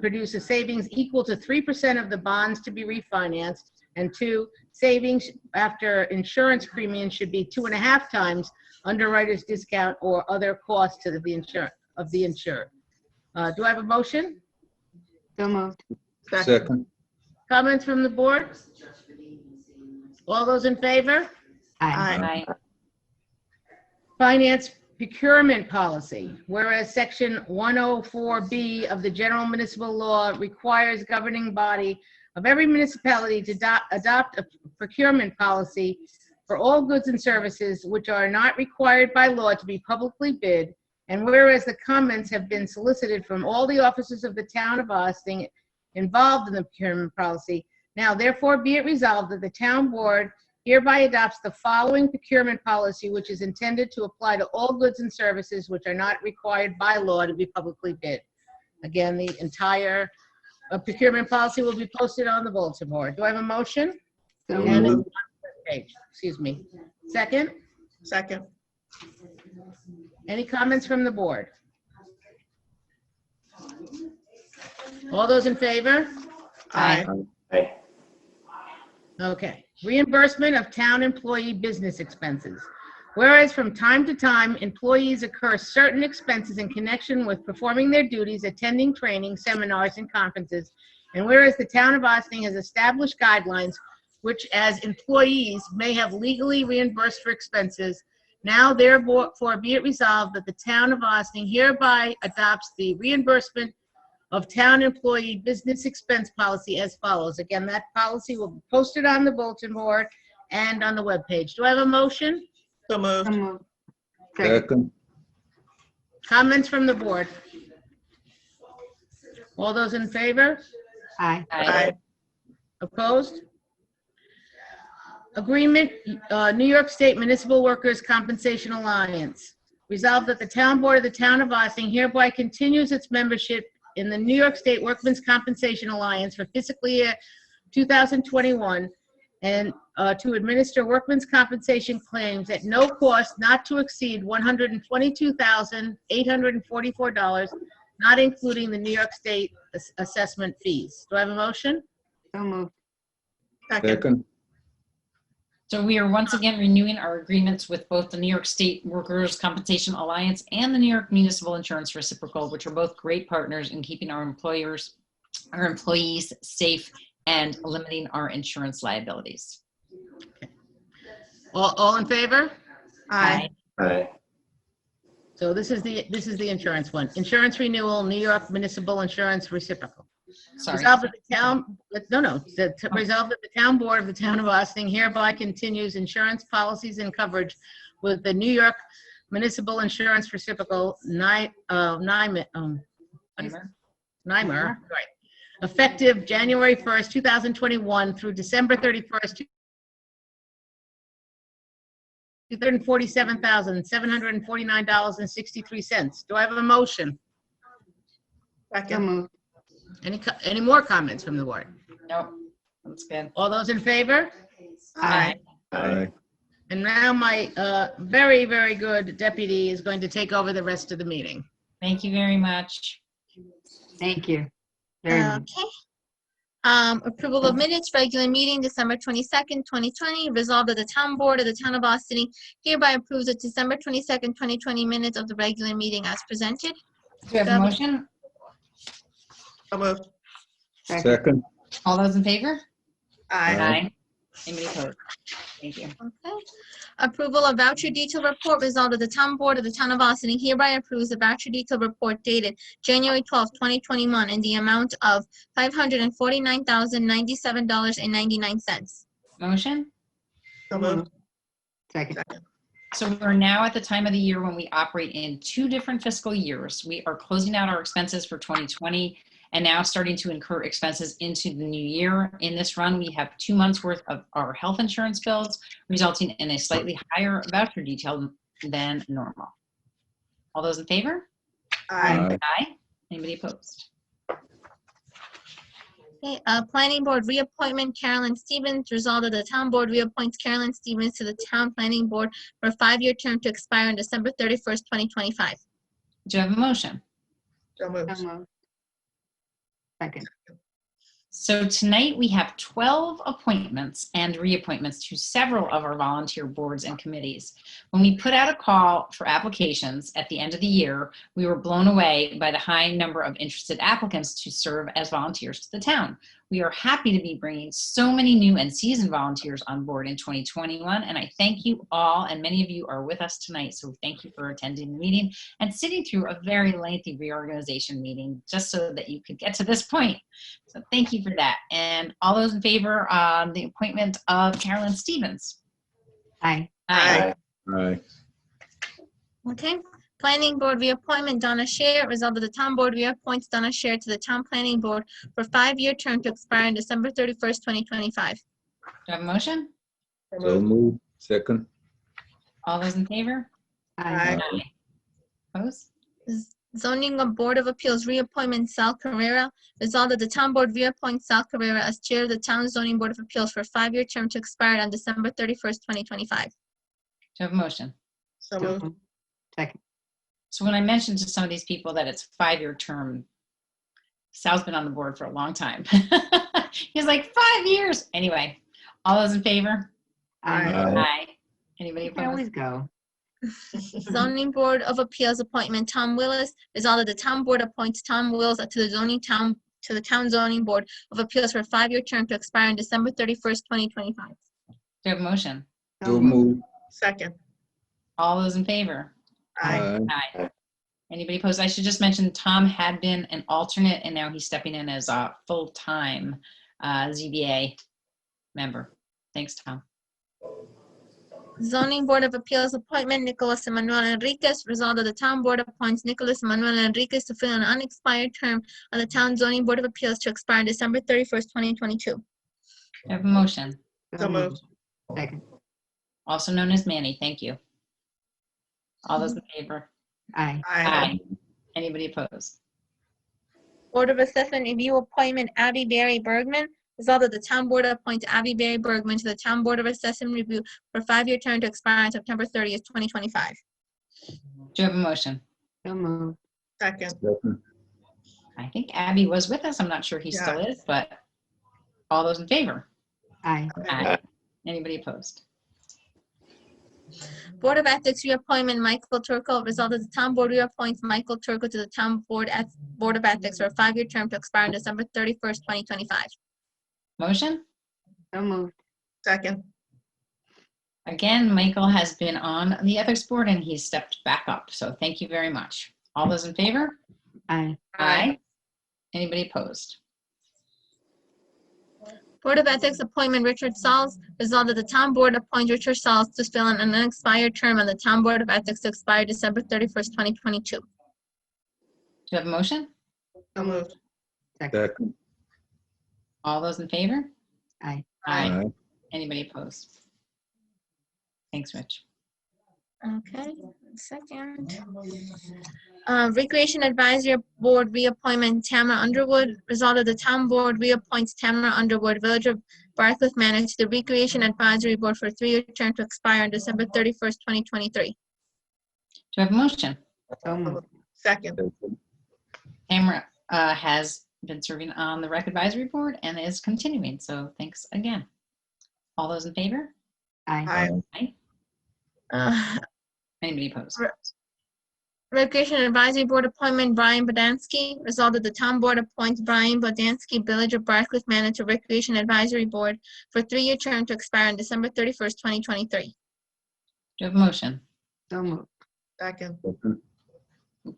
produce a savings equal to 3% of the bonds to be refinanced, and 2, savings after insurance premium should be 2.5 times underwriter's discount or other costs to the insured. Do I have a motion? So moved. Second. Comments from the board? All those in favor? Aye. Aye. Finance procurement policy. Whereas section 104B of the general municipal law requires governing body of every municipality to adopt a procurement policy for all goods and services which are not required by law to be publicly bid. And whereas the comments have been solicited from all the officers of the town of Austin involved in the procurement policy, now therefore be it resolved that the town board hereby adopts the following procurement policy, which is intended to apply to all goods and services which are not required by law to be publicly bid. Again, the entire procurement policy will be posted on the bulletin board. Do I have a motion? So And it's on moved. the page. Excuse me. Second? Second. Any comments from the board? All those in favor? Aye. Okay. Reimbursement of town employee business expenses. Whereas from time to time, employees incur certain expenses in connection with performing their duties, attending training, seminars, and conferences. And whereas the town of Austin has established guidelines which as employees may have legally reimbursed for expenses, now therefore be it resolved that the town of Austin hereby adopts the reimbursement of town employee business expense policy as follows. Again, that policy will be posted on the bulletin board and on the webpage. Do I have a motion? So So moved. moved. Second. Second. Comments from the board? All those in favor? Aye. Aye. Opposed? Agreement, New York State Municipal Workers' Compensation Alliance. Resolved that the town board of the town of Austin hereby continues its membership in the New York State Workmen's Compensation Alliance for fiscal year 2021 and to administer workmen's compensation claims at no cost not to exceed $122,844, not including the New York State assessment fees. Do I have a motion? So moved. Second. Second. So we are once again renewing our agreements with both the New York State Workers' Compensation Alliance and the New York Municipal Insurance Reciprocal, which are both great partners in keeping our employees safe and limiting our insurance liabilities. All in favor? Aye. So this is the insurance one. Insurance renewal, New York Municipal Insurance Reciprocal. Sorry. Resolved that the town, resolved that the town board of the town of Austin hereby continues insurance policies and coverage with the New York Municipal Insurance Reciprocal, NYMER, right, effective January 1st, 2021 through December 31st, $247,749.63. Do I have a motion? So Second. moved. Any more comments from the board? Nope, that's good. All those in favor? Aye. Aye. And now my very, very good deputy is going to take over the rest of the meeting. Thank you very much. Thank you. Very much. Okay. Approval of minutes, regular meeting, December 22nd, 2020. Resolved that the town board of the town of Austin hereby approves the December 22nd, 2020 minutes of the regular meeting as presented. Do we have a motion? So moved. Second. All those in favor? Aye. Anybody opposed? Thank you. Okay. Approval of voucher detail report. Resolved that the town board of the town of Austin hereby approves the voucher detail report dated January 12th, 2021 in the amount of $549,097.99. Motion? So moved. Second. So we're now at the time of the year when we operate in 2 different fiscal years. We are closing out our expenses for 2020 and now starting to incur expenses into the new year. In this run, we have 2 months worth of our health insurance bills, resulting in a slightly higher voucher detail than normal. All those in favor? Aye. Aye. Anybody opposed? Okay, planning board reappointment, Carolyn Stevens. Resolved that the town board reappoints Carolyn Stevens to the town planning board for a 5-year term to expire on December 31st, 2025. Do you have a motion? So moved. So moved. Second. So tonight we have 12 appointments and reappointments to several of our volunteer boards and committees. When we put out a call for applications at the end of the year, we were blown away by the high number of interested applicants to serve as volunteers to the town. We are happy to be bringing so many new and seasoned volunteers on board in 2021, and I thank you all, and many of you are with us tonight, so thank you for attending the meeting and sitting through a very lengthy reorganization meeting just so that you could get to this point. So thank you for that. And all those in favor on the appointment of Carolyn Stevens? Aye. Aye. Aye. Okay. Planning board reappointment, Donna Scher. Resolved that the town board reappoints Donna Scher to the town planning board for a 5-year term to expire on December 31st, 2025. Do I have a motion? So So moved. moved. Second. All those in favor? Aye. Aye. Opposed? Zoning Board of Appeals reappointment, Sal Carrera. Resolved that the town board reappoints Sal Carrera as chair of the town zoning board of appeals for a 5-year term to expire on December 31st, 2025. Do I have a motion? So So moved. moved. Second. So when I mentioned to some of these people that it's a 5-year term, Sal's been on the board for a long time. He's like, 5 years. Anyway, all those in favor? Aye. Aye. Anybody You can always opposed? go. Zoning Board of Appeals appointment, Tom Willis. Resolved that the town board appoints Tom Willis to the town zoning board of appeals for a 5-year term to expire on December 31st, 2025. Do you have a motion? So moved. Second. All those in favor? Aye. Aye. Anybody opposed? I should just mention Tom had been an alternate and now he's stepping in as a full-time ZBA member. Thanks, Tom. Zoning Board of Appeals appointment, Nicholas Emmanuel Enriquez. Resolved that the town board appoints Nicholas Emmanuel Enriquez to fill an unexpired term on the town zoning board of appeals to expire on December 31st, 2022. Do you have a motion? So moved. Second. Also known as Manny. Thank you. All those in favor? Aye. Aye. Anybody opposed? Board of Assessment Review appointment, Abby Berry Bergman. Resolved that the town board appoints Abby Berry Bergman to the town board of assessment review for a 5-year term to expire on September 30th, 2025. Do you have a motion? So moved. Second. Second. I think Abby was with us. I'm not sure he still is, but all those in favor? Aye. Aye. Anybody opposed? Board of Ethics reappointment, Michael Turco. Resolved that the town board reappoints Michael Turco to the town board of ethics for a 5-year term to expire on December 31st, 2025. Motion? So moved. Second. Again, Michael has been on the ethics board and he's stepped back up. So thank you very much. All those in favor? Aye. Aye. Anybody opposed? Board of Ethics appointment, Richard Sauls. Resolved that the town board appoints Richard Sauls to fill an unexpired term on the town board of ethics to expire December 31st, 2022. Do you have a motion? So moved. Second. Second. All those in favor? Aye. Aye. Anybody opposed? Thanks, Rich. Okay, one second. Recreation Advisory Board reappointment, Tamara Underwood. Resolved that the town board reappoints Tamara Underwood, Village of Barcliff Manor, to the Recreation Advisory Board for a 3-year term to expire on December 31st, 2023. Do you have a motion? So moved. Second. Second. Tamara has been serving on the Rec Advisory Board and is continuing. So thanks again. All those in favor? Aye. Aye. Uh, Anybody opposed? Recreation Advisory Board appointment, Brian Bodansky. Resolved that the town board appoints Brian Bodansky, Village of Barcliff, Manager, Recreation Advisory Board for a 3-year term to expire on December 31st, 2023. Do you have a motion? So moved. Second. Second.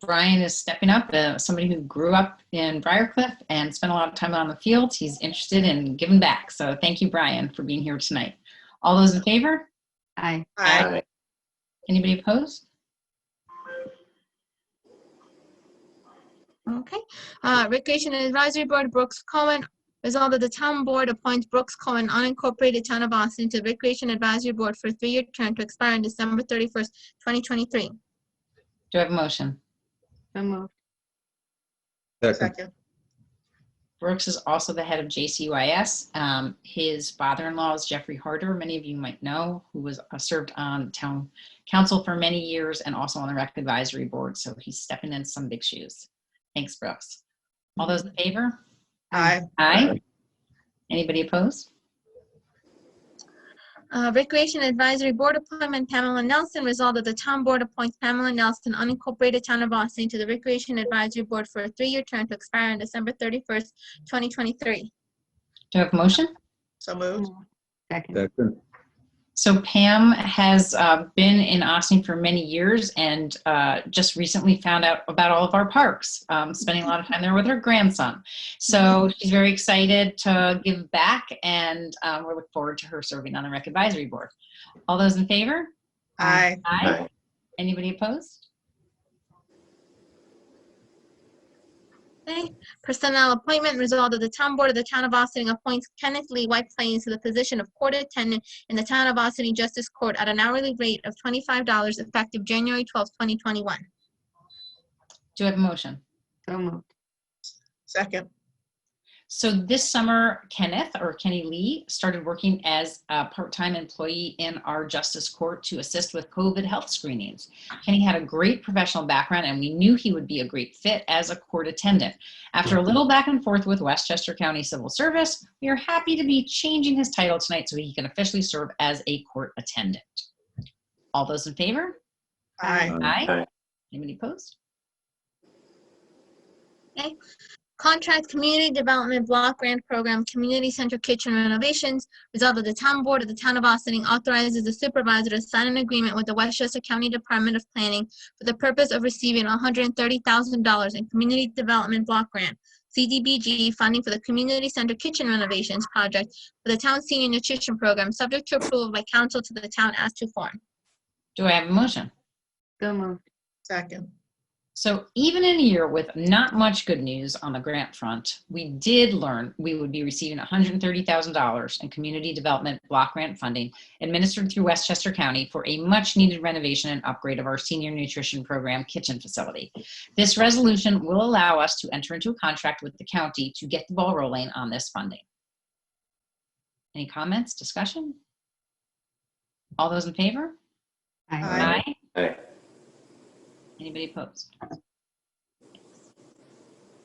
Brian is stepping up, somebody who grew up in Briarcliff and spent a lot of time on the field. He's interested in giving back. So thank you, Brian, for being here tonight. All those in favor? Aye. Aye. Anybody opposed? Okay. Recreation Advisory Board, Brooks Cohen. Resolved that the town board appoints Brooks Cohen, unincorporated town of Austin, to the Recreation Advisory Board for a 3-year term to expire on December 31st, 2023. Do I have a motion? So moved. Second. Second. Brooks is also the head of JCUIS. His father-in-law is Jeffrey Harder. Many of you might know, who was served on town council for many years and also on the Rec Advisory Board. So he's stepping in some big shoes. Thanks, Brooks. All those in favor? Aye. Aye. Anybody opposed? Recreation Advisory Board appointment, Pamela Nelson. Resolved that the town board appoints Pamela Nelson, unincorporated town of Austin, to the Recreation Advisory Board for a 3-year term to expire on December 31st, 2023. Do I have a motion? So moved. Second. Second. So Pam has been in Austin for many years and just recently found out about all of our parks, spending a lot of time there with her grandson. So she's very excited to give back, and we look forward to her serving on the Rec Advisory Board. All those in favor? Aye. Aye. Anybody opposed? Okay. Personnel appointment. Resolved that the town board of the town of Austin appoints Kenneth Lee White Plains to the position of court attendant in the town of Austin Justice Court at an hourly rate of $25 effective January 12th, 2021. Do I have a motion? So moved. Second. So this summer, Kenny Lee started working as a part-time employee in our Justice Court to assist with COVID health screenings. Kenny had a great professional background, and we knew he would be a great fit as a court attendant. After a little back and forth with Westchester County Civil Service, we are happy to be changing his title tonight so he can officially serve as a court attendant. All those in favor? Aye. Aye. Anybody opposed? Okay. Contract Community Development Block Grant Program Community Center Kitchen Renovations. Resolved that the town board of the town of Austin authorizes the supervisor to sign an agreement with the Westchester County Department of Planning for the purpose of receiving $130,000 in Community Development Block Grant, CDBG, funding for the Community Center Kitchen Renovations project for the town senior nutrition program, subject to approval by council to the town as to form. Do I have a motion? So moved. Second. So even in a year with not much good news on the grant front, we did learn we would be receiving $130,000 in community development block grant funding administered through Westchester County for a much needed renovation and upgrade of our senior nutrition program kitchen facility. This resolution will allow us to enter into a contract with the county to get the ball rolling on this funding. Any comments, discussion? All those in favor? Aye. Aye. Anybody opposed?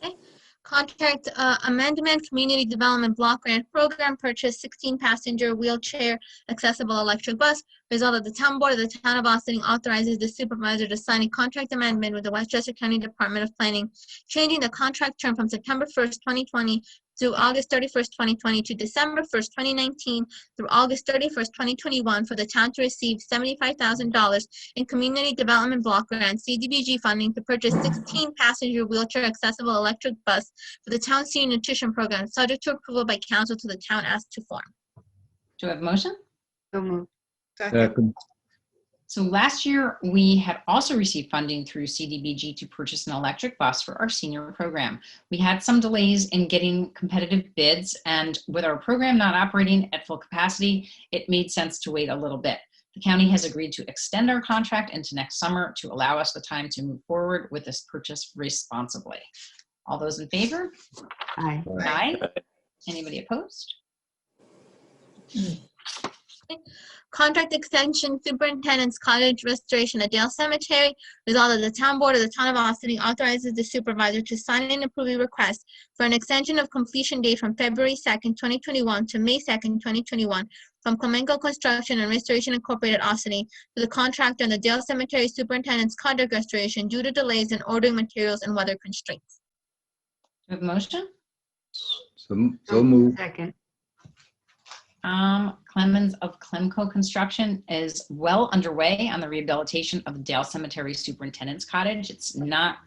Okay. Contract amendment, Community Development Block Grant Program, purchase 16-passenger wheelchair accessible electric bus. Result of the town board of the town of Austin authorizes the supervisor to sign a contract amendment with the Westchester County Department of Planning, changing the contract term from September 1st, 2020 to August 31st, 2020 to December 1st, 2019 through August 31st, 2021 for the town to receive $75,000 in Community Development Block Grant CDBG funding to purchase 16-passenger wheelchair accessible electric bus for the town senior nutrition program, subject to approval by council to the town as to form. Do I have a motion? So moved. Second. Second. So last year, we had also received funding through CDBG to purchase an electric bus for our senior program. We had some delays in getting competitive bids, and with our program not operating at full capacity, it made sense to wait a little bit. The county has agreed to extend our contract into next summer to allow us the time to move forward with this purchase responsibly. All those in favor? Aye. Aye. Anybody opposed? Contract extension superintendent's cottage restoration at Dale Cemetery. Resolved that the town board of the town of Austin authorizes the supervisor to sign and approve a request for an extension of completion date from February 2nd, 2021 to May 2nd, 2021 from Clemenco Construction and Restoration Incorporated Austin to the contractor on the Dale Cemetery superintendent's contract restoration due to delays in ordering materials and weather constraints. Do we have a motion? So moved. Second. Clemens of Clemco Construction is well underway on the rehabilitation of the Dale Cemetery Superintendent's Cottage. It's not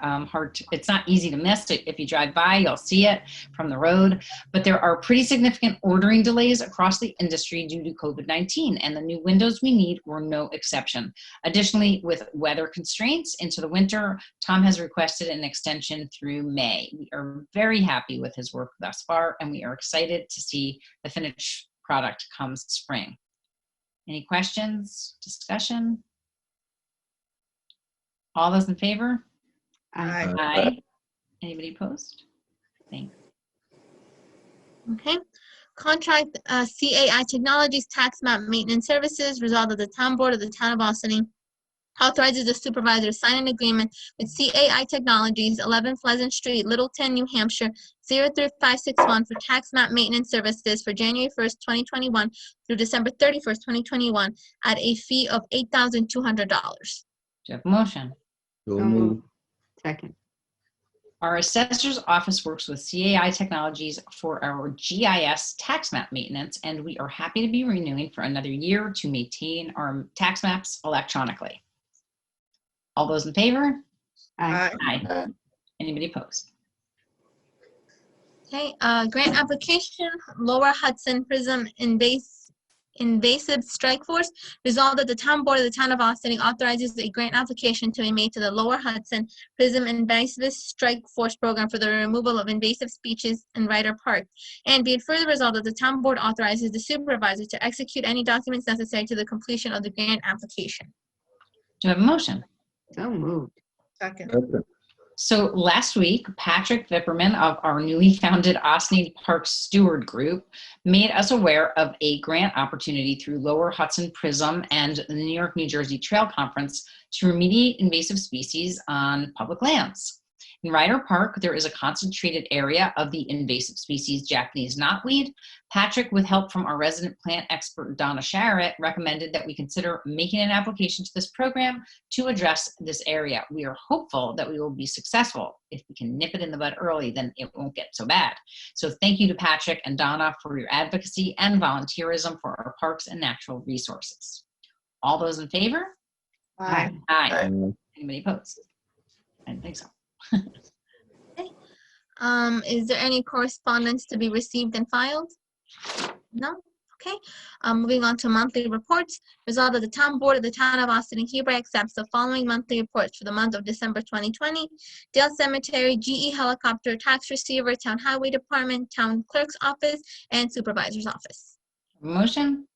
it's not easy to miss. If you drive by, you'll see it from the road, but there are pretty significant ordering delays across the industry due to COVID-19, and the new windows we need were no exception. Additionally, with weather constraints into the winter, Tom has requested an extension through May. We are very happy with his work thus far, and we are excited to see the finished product comes spring. Any questions, discussion? All those in favor? Aye. Aye. Anybody opposed? Thanks. Okay. Contract CAI Technologies Tax Map Maintenance Services. Resolved that the town board of the town of Austin authorizes the supervisor to sign an agreement with CAI Technologies, 11 Pleasant Street, Littleton, New Hampshire, 03561 for tax map maintenance services for January 1st, 2021 through December 31st, 2021 at a fee of $8,200. Do you have a motion? So So moved. moved. Second. Our assessor's office works with CAI Technologies for our GIS tax map maintenance, and we are happy to be renewing for another year to maintain our tax maps electronically. All those in favor? Aye. Aye. Aye. Anybody opposed? Okay, grant application, Lower Hudson Prism Invasive Strike Force. Resolved that the town board of the town of Austin authorizes a grant application to be made to the Lower Hudson Prism Invasive Strike Force program for the removal of invasive species in Ryder Park. And be it further resolved that the town board authorizes the supervisor to execute any documents necessary to the completion of the grant application. Do you have a motion? So moved. Second. Second. So last week, Patrick Vipperman of our newly founded Austin Park Steward Group made us aware of a grant opportunity through Lower Hudson Prism and the New York, New Jersey Trail Conference to remediate invasive species on public lands. In Ryder Park, there is a concentrated area of the invasive species Japanese knotweed. Patrick, with help from our resident plant expert, Donna Sharrett, recommended that we consider making an application to this program to address this area. We are hopeful that we will be successful. If we can nip it in the bud early, then it won't get so bad. So thank you to Patrick and Donna for your advocacy and volunteerism for our parks and natural resources. All those in favor? Aye. Aye. Aye. Anybody opposed? I don't think so. Is there any correspondence to be received and filed? No? Okay. Moving on to monthly reports. Resolved that the town board of the town of Austin hereby accepts the following monthly reports for the month of December 2020. Dale Cemetery, GE Helicopter, Tax Receiver, Town Highway Department, Town Clerk's Office, and Supervisor's Office. Motion?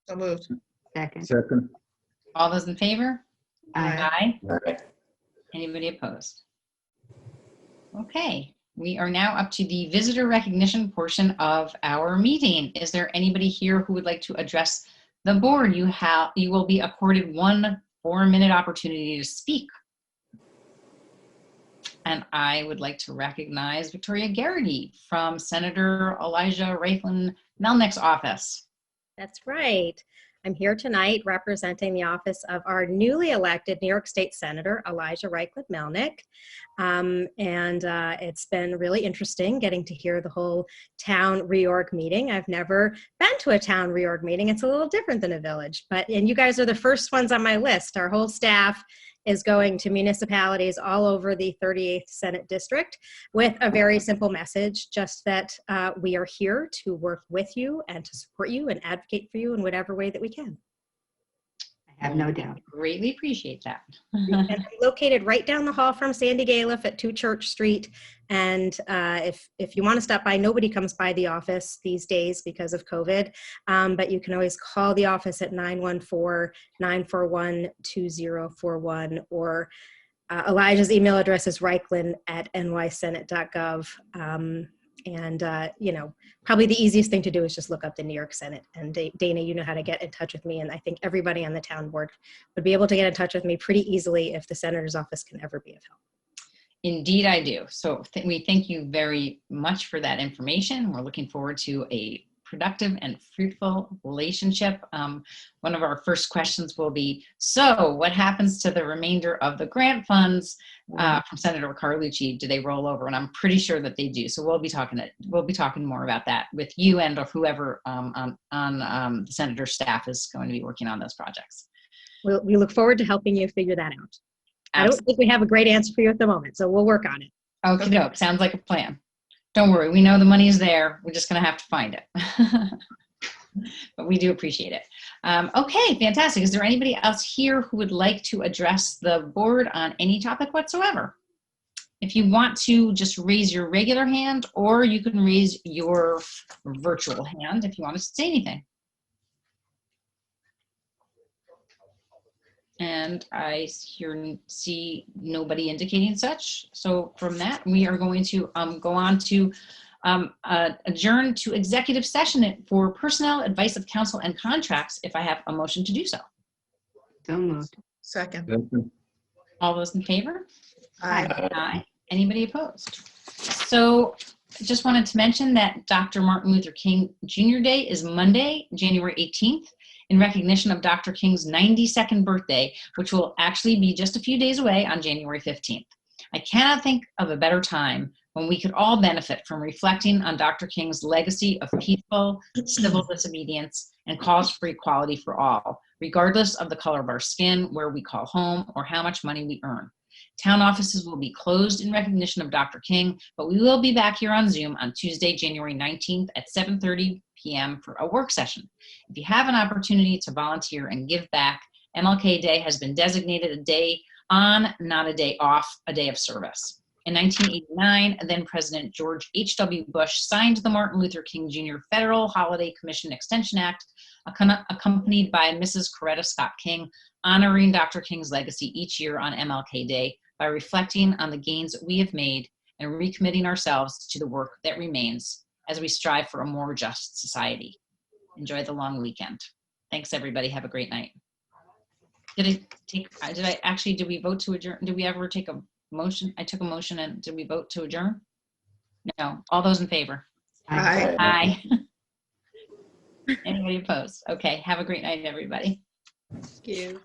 So moved. Second. Second. All those in favor? Aye. Aye. Anybody opposed? Okay, we are now up to the visitor recognition portion of our meeting. Is there anybody here who would like to address the board? You will be accorded 1 4-minute opportunity to speak. And I would like to recognize Victoria Garrity from Senator Elijah Reichlin Melnick's office. That's right. I'm here tonight representing the office of our newly elected New York State Senator, Elijah Reichlin Melnick. It's been really interesting getting to hear the whole town reorg meeting. I've never been to a town reorg meeting. It's a little different than a village, and you guys are the first ones on my list. Our whole staff is going to municipalities all over the 38th Senate District with a very simple message, just that we are here to work with you and to support you and advocate for you in whatever way that we can. I have no doubt. Greatly appreciate that. And I'm located right down the hall from Sandy Galiff at 2 Church Street. And if you want to stop by, nobody comes by the office these days because of COVID, but you can always call the office at 914-941-2041, or Elijah's email address is reichlin@nysenate.gov. And, you know, probably the easiest thing to do is just look up the New York Senate. And Dana, you know how to get in touch with me. And I think everybody on the town board would be able to get in touch with me pretty easily if the senator's office can ever be of help. Indeed, I do. So we thank you very much for that information. We're looking forward to a productive and fruitful relationship. One of our first questions will be, so what happens to the remainder of the grant funds from Senator Carlucci? Do they roll over? And I'm pretty sure that they do. So we'll be talking more about that with you and or whoever on the senator's staff is going to be working on those projects. We look forward to helping you figure that out. I don't think we have a great answer for you at the moment, so we'll work on it. Okay, doke. Sounds like a plan. Don't worry, we know the money is there. We're just going to have to find it. But we do appreciate it. Okay, fantastic. Is there anybody else here who would like to address the board on any topic whatsoever? If you want to, just raise your regular hand, or you can raise your virtual hand if you want to say anything. And I see nobody indicating such. So from that, we are going to go on to adjourn to executive session for personnel, advice of counsel, and contracts, if I have a motion to do so. So moved. Second. All those in favor? Aye. Aye. Anybody opposed? So just wanted to mention that Dr. Martin Luther King Jr. Day is Monday, January 18th. In recognition of Dr. King's 92nd birthday, which will actually be just a few days away on January 15th. I cannot think of a better time when we could all benefit from reflecting on Dr. King's legacy of peaceful civil disobedience and calls for equality for all, regardless of the color of our skin, where we call home, or how much money we earn. Town offices will be closed in recognition of Dr. King, but we will be back here on Zoom on Tuesday, January 19th at 7:30 p.m. for a work session. If you have an opportunity to volunteer and give back, MLK Day has been designated a day on, not a day off, a day of service. In 1989, then President George H.W. Bush signed the Martin Luther King Jr. Federal Holiday Commission Extension Act, accompanied by Mrs. Coretta Scott King, honoring Dr. King's legacy each year on MLK Day by reflecting on the gains that we have made and recommitting ourselves to the work that remains as we strive for a more just society. Enjoy the long weekend. Thanks, everybody. Have a great night. Did we vote to adjourn? Did we ever take a motion? I took a motion, and did we vote to adjourn? No. All those in favor? Aye. Aye. Anybody opposed? Okay. Have a great night, everybody. Thank you.